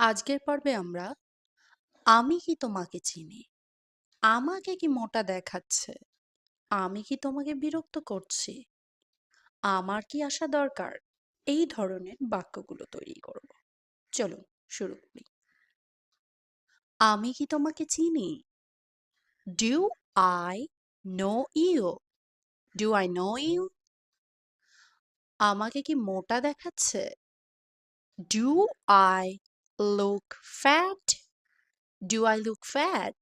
আজকের পর্বে আমরা আমি কি তোমাকে চিনি, আমাকে কি মোটা দেখাচ্ছে, আমি কি তোমাকে বিরক্ত করছি, আমার কি আসা দরকার, এই ধরনের বাক্যগুলো তৈরি করব। চলুন শুরু করি। আমি কি তোমাকে চিনি? Do I know you? Do I know you? আমাকে কি মোটা দেখাচ্ছে? Do I look fat? Do I look fat?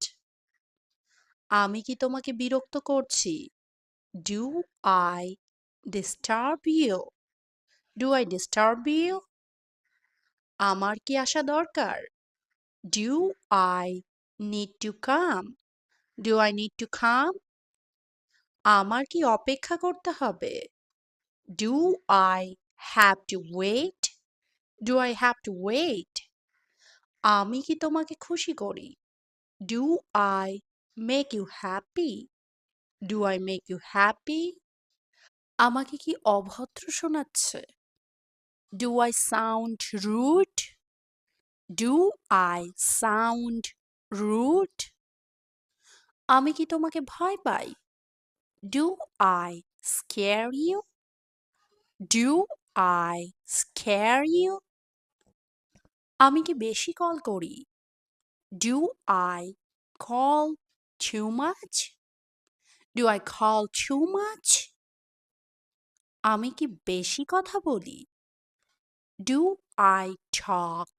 আমি কি তোমাকে বিরক্ত করছি? Do I disturb you? Do I disturb you? আমার কি আসা দরকার? Do I need to come? Do I need to come? আমার কি অপেক্ষা করতে হবে? Do I have to wait? Do I have to wait? আমি কি তোমাকে খুশি করি? Do I make you happy? Do I make you happy? আমাকে কি অভদ্র শোনাচ্ছে? Do I sound rude? Do I sound rude? আমি কি তোমাকে ভয় পাই? Do I scare you? Do I scare you? আমি কি বেশি কল করি? Do I call too much? Do I call too much? আমি কি বেশি কথা বলি? Do I talk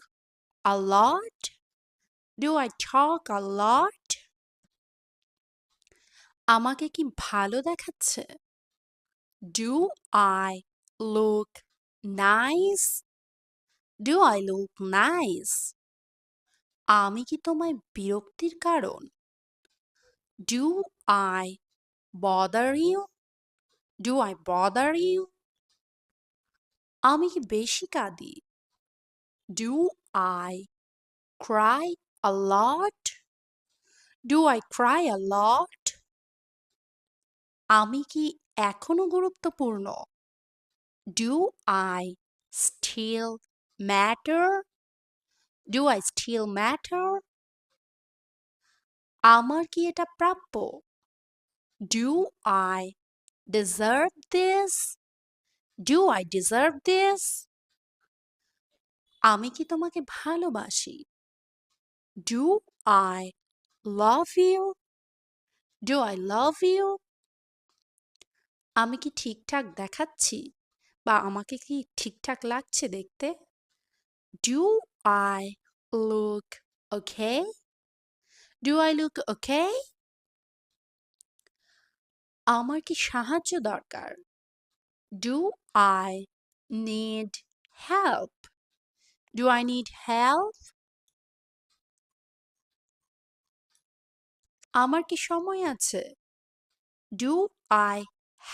a lot? Do I talk a lot? আমাকে কি ভালো দেখাচ্ছে? Do I look nice? Do I look nice? আমি কি তোমায় বিরক্তির কারণ? Do I bother you? Do I bother you? আমি কি বেশি কাঁদি? Do I cry a lot? Do I cry a lot? আমি কি এখনো গুরুত্বপূর্ণ? Do I still matter? Do I still matter? আমার কি এটা প্রাপ্য? Do I deserve this? Do I deserve this? আমি কি তোমাকে ভালোবাসি? Do I love you? Do I love you? আমি কি ঠিকঠাক দেখাচ্ছি? বা আমাকে কি ঠিকঠাক লাগছে দেখতে? Do I look okay? Do I look okay? আমার কি সাহায্য দরকার? Do I need help? Do I need help? আমার কি সময় আছে? Do I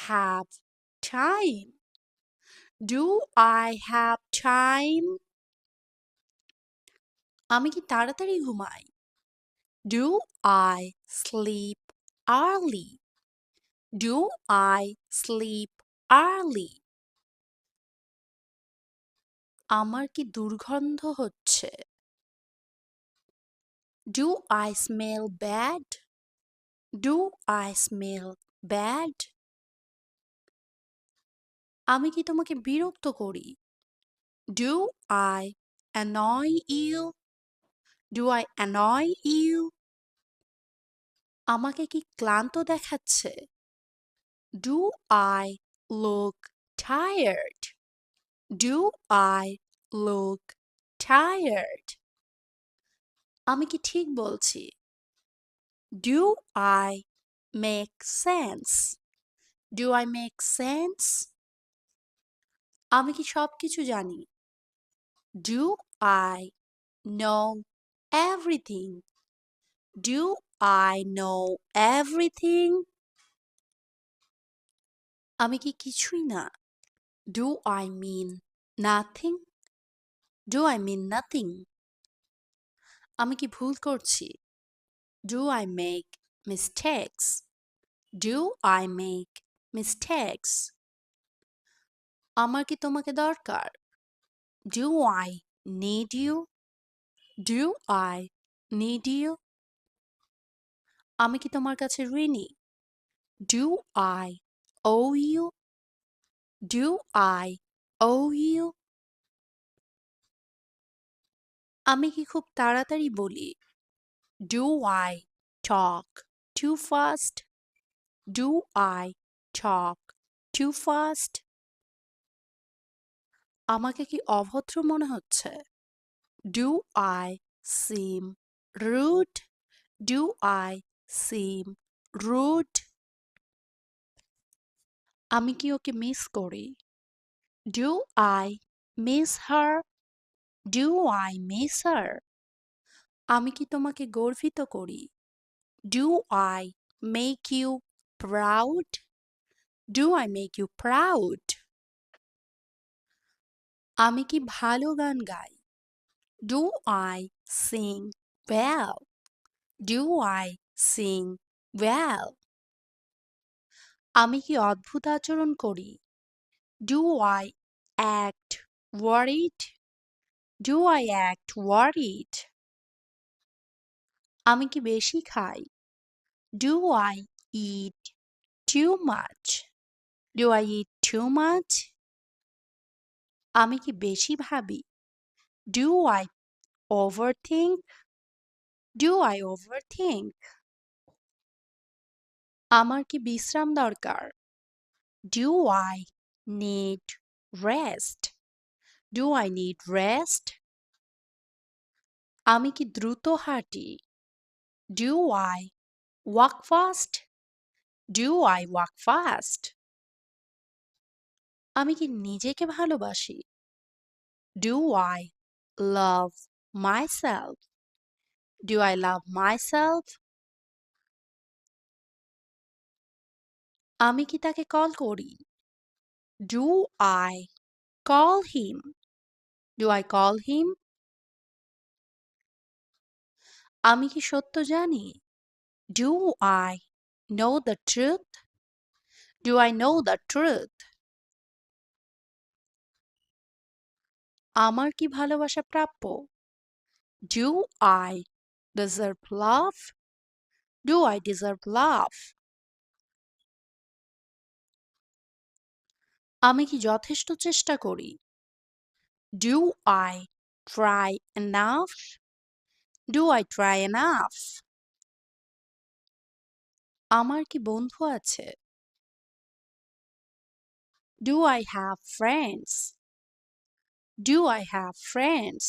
have time? Do I have time? আমি কি তাড়াতাড়ি ঘুমাই? Do I sleep early? Do I sleep early? আমার কি দুর্গন্ধ হচ্ছে? Do I smell bad? Do I smell bad? আমি কি তোমাকে বিরক্ত করি? Do I annoy you? Do I annoy you? আমাকে কি ক্লান্ত দেখাচ্ছে? Do I look tired? Do I look tired? আমি কি ঠিক বলছি? Do I make sense? Do I make sense? আমি কি সবকিছু জানি? Do I know everything? Do I know everything? আমি কি কিছুই না? Do I mean nothing? Do I mean nothing? আমি কি ভুল করছি? Do I make mistakes? Do I make mistakes? আমার কি তোমাকে দরকার? Do I need you? Do I need you? আমি কি তোমার কাছে ঋণী? Do I owe you? Do I owe you? আমি কি খুব তাড়াতাড়ি বলি? Do I talk too fast? Do I talk too fast? আমাকে কি অভদ্র মনে হচ্ছে? Do I seem rude? Do I seem rude? আমি কি ওকে মিস করি? Do I miss her? Do I miss her? আমি কি তোমাকে গর্বিত করি? Do I make you proud? Do I make you proud? আমি কি ভালো গান গাই? Do I sing well? Do I sing well? আমি কি অদ্ভুত আচরণ করি? Do I act worried? Do I act worried? আমি কি বেশি খাই? Do I eat too much? Do I eat too much? আমি কি বেশি ভাবি? Do I overthink? Do I overthink? আমার কি বিশ্রাম দরকার? Do I need rest? Do I need rest? আমি কি দ্রুত হাঁটি? Do I walk fast? Do I walk fast? আমি কি নিজেকে ভালোবাসি? Do I love myself? Do I love myself? আমি কি তাকে কল করি? Do I call him? Do I call him? আমি কি সত্য জানি? Do I know the truth? Do I know the truth? আমার কি ভালোবাসা প্রাপ্য? Do I deserve love? Do I deserve love? আমি কি যথেষ্ট চেষ্টা করি? Do I try enough? Do I try enough? আমার কি বন্ধু আছে? Do I have friends? Do I have friends?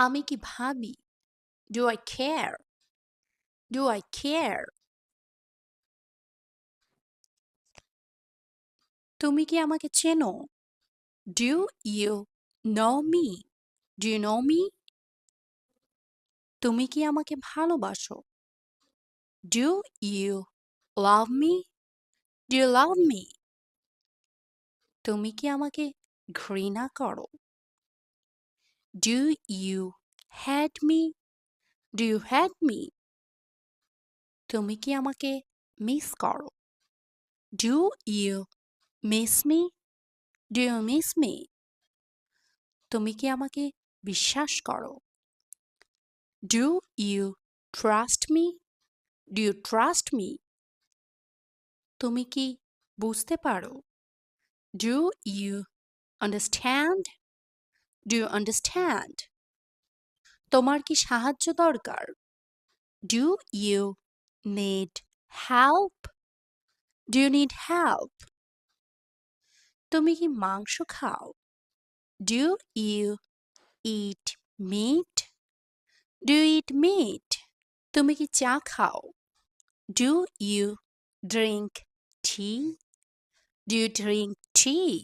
আমি কি ভাবি? Do I care? Do I care? তুমি কি আমাকে চেনো? Do you know me? Do you know me? তুমি কি আমাকে ভালোবাসো? Do you love me? Do you love me? তুমি কি আমাকে ঘৃণা করো? Do you hate me? Do you hate me? তুমি কি আমাকে মিস করো? Do you miss me? Do you miss me? তুমি কি আমাকে বিশ্বাস করো? Do you trust me? Do you trust me? তুমি কি বুঝতে পারো? Do you understand? Do you understand? তোমার কি সাহায্য দরকার? Do you need help? Do you need help? তুমি কি মাংস খাও? Do you eat meat? Do you eat meat? তুমি কি চা খাও? Do you drink tea? Do you drink tea?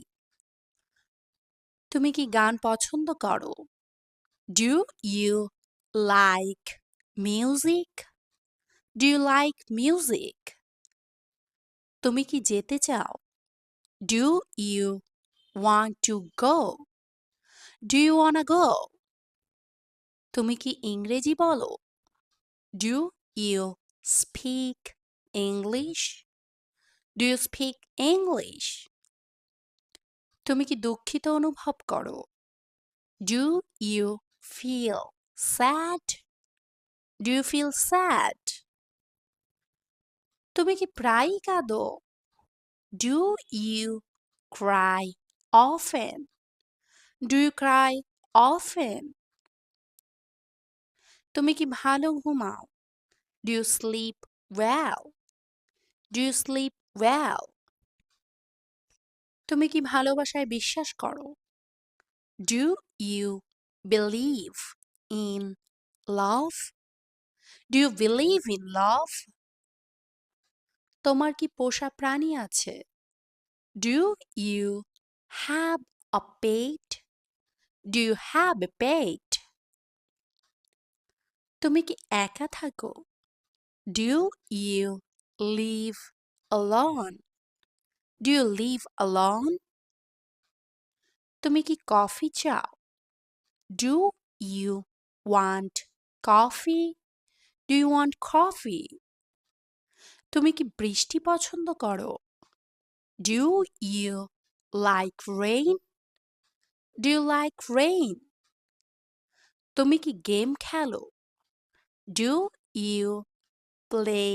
তুমি কি গান পছন্দ করো? Do you like music? Do you like music? তুমি কি যেতে চাও? Do you want to go? Do you wanna go? তুমি কি ইংরেজি বলো? Do you speak English? Do you speak English? তুমি কি দুঃখিত অনুভব করো? Do you feel sad? Do you feel sad? তুমি কি প্রায়ই কাঁদো? Do you cry often? Do you cry often? তুমি কি ভালো ঘুমাও? Do you sleep well? Do you sleep well? তুমি কি ভালোবাসায় বিশ্বাস করো? Do you believe in love? Do you believe in love? তোমার কি পোষা প্রাণী আছে? Do you have a pet? Do you have a pet? তুমি কি একা থাকো? Do you live alone? Do you live alone? তুমি কি কফি চাও? Do you want coffee? Do you want coffee? তুমি কি বৃষ্টি পছন্দ করো? Do you like rain? Do you like rain? তুমি কি গেম খেলো? Do you play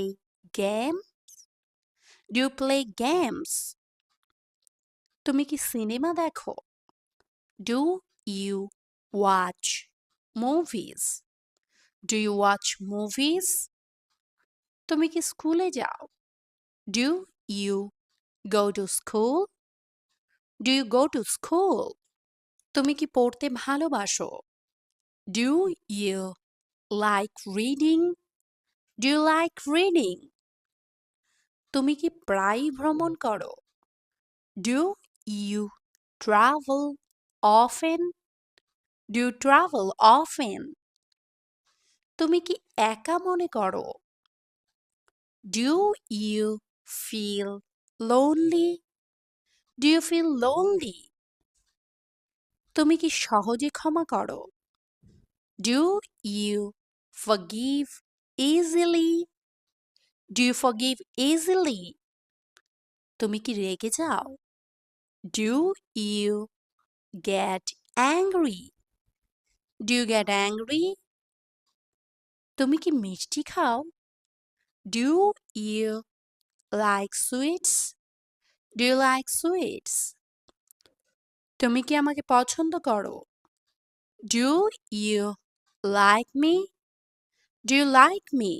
game? Do you play games? তুমি কি সিনেমা দেখো? Do you watch movies? Do you watch movies? তুমি কি স্কুলে যাও? Do you go to school? Do you go to school? তুমি কি পড়তে ভালোবাসো? Do you like reading? Do you like reading? তুমি কি প্রায়ই ভ্রমণ করো? Do you travel often? Do you travel often? তুমি কি একা মনে করো? Do you feel lonely? Do you feel lonely? তুমি কি সহজে ক্ষমা করো? Do you forgive easily? Do you forgive easily? তুমি কি রেগে যাও? Do you get angry? Do you get angry? তুমি কি মিষ্টি খাও? Do you like sweets? Do you like sweets? তুমি কি আমাকে পছন্দ করো? Do you like me? Do you like me?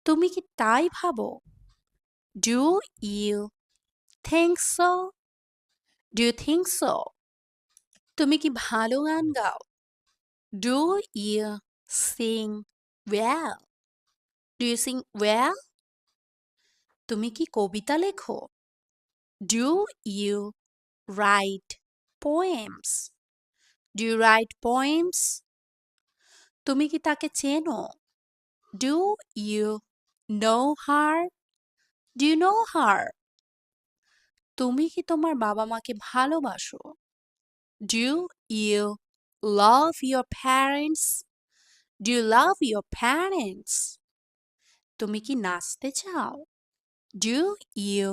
তুমি কি তাই ভাবো? Do you think so? Do you think so? তুমি কি ভালো গান গাও? Do you sing well? Do you sing well? তুমি কি কবিতা লেখো? Do you write poems? Do you write poems? তুমি কি তাকে চেনো? Do you know her? Do you know her? তুমি কি তোমার বাবা মাকে ভালোবাসো? Do you love your parents? Do you love your parents? তুমি কি নাচতে চাও? Do you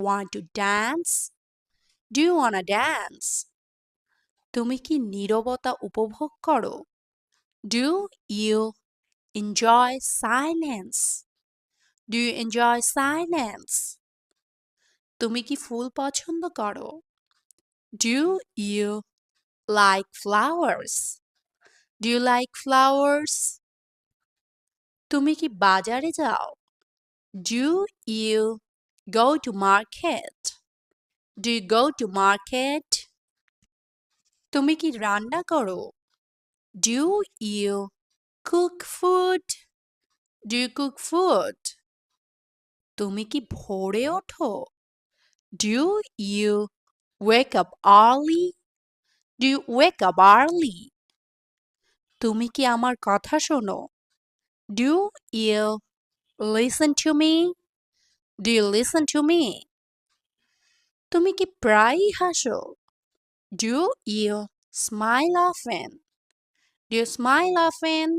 want to dance? Do you wanna dance? তুমি কি নীরবতা উপভোগ করো? Do you enjoy silence? Do you enjoy silence? তুমি কি ফুল পছন্দ করো? Do you like flowers? Do you like flowers? তুমি কি বাজারে যাও? Do you go to market? Do you go to market? তুমি কি রান্না করো? Do you cook food? Do you cook food? তুমি কি ভোরে ওঠো? Do you wake up early? Do you wake up early? তুমি কি আমার কথা শোনো? Do you listen to me? Do you listen to me? তুমি কি প্রায়ই হাসো? Do you smile often? Do you smile often?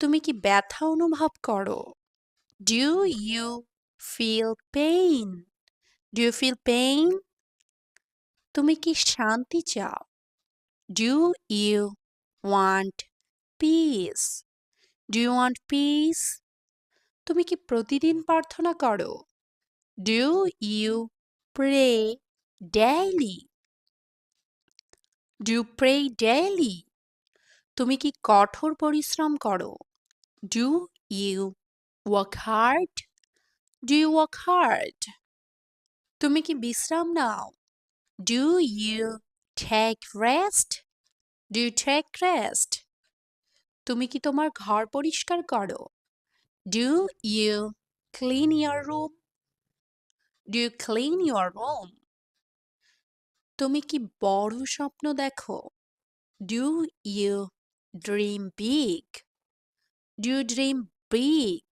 তুমি কি ব্যথা অনুভব করো? Do you feel pain? Do you feel pain? তুমি কি শান্তি চাও? Do you want peace? Do you want peace? তুমি কি প্রতিদিন প্রার্থনা করো? Do you pray daily? Do you pray daily? তুমি কি কঠোর পরিশ্রম করো? Do you work hard? Do you work hard? তুমি কি বিশ্রাম নাও? Do you take rest? Do you take rest? তুমি কি তোমার ঘর পরিষ্কার করো? Do you clean your room? Do you clean your room? তুমি কি বড় স্বপ্ন দেখো? Do you dream big? Do you dream big?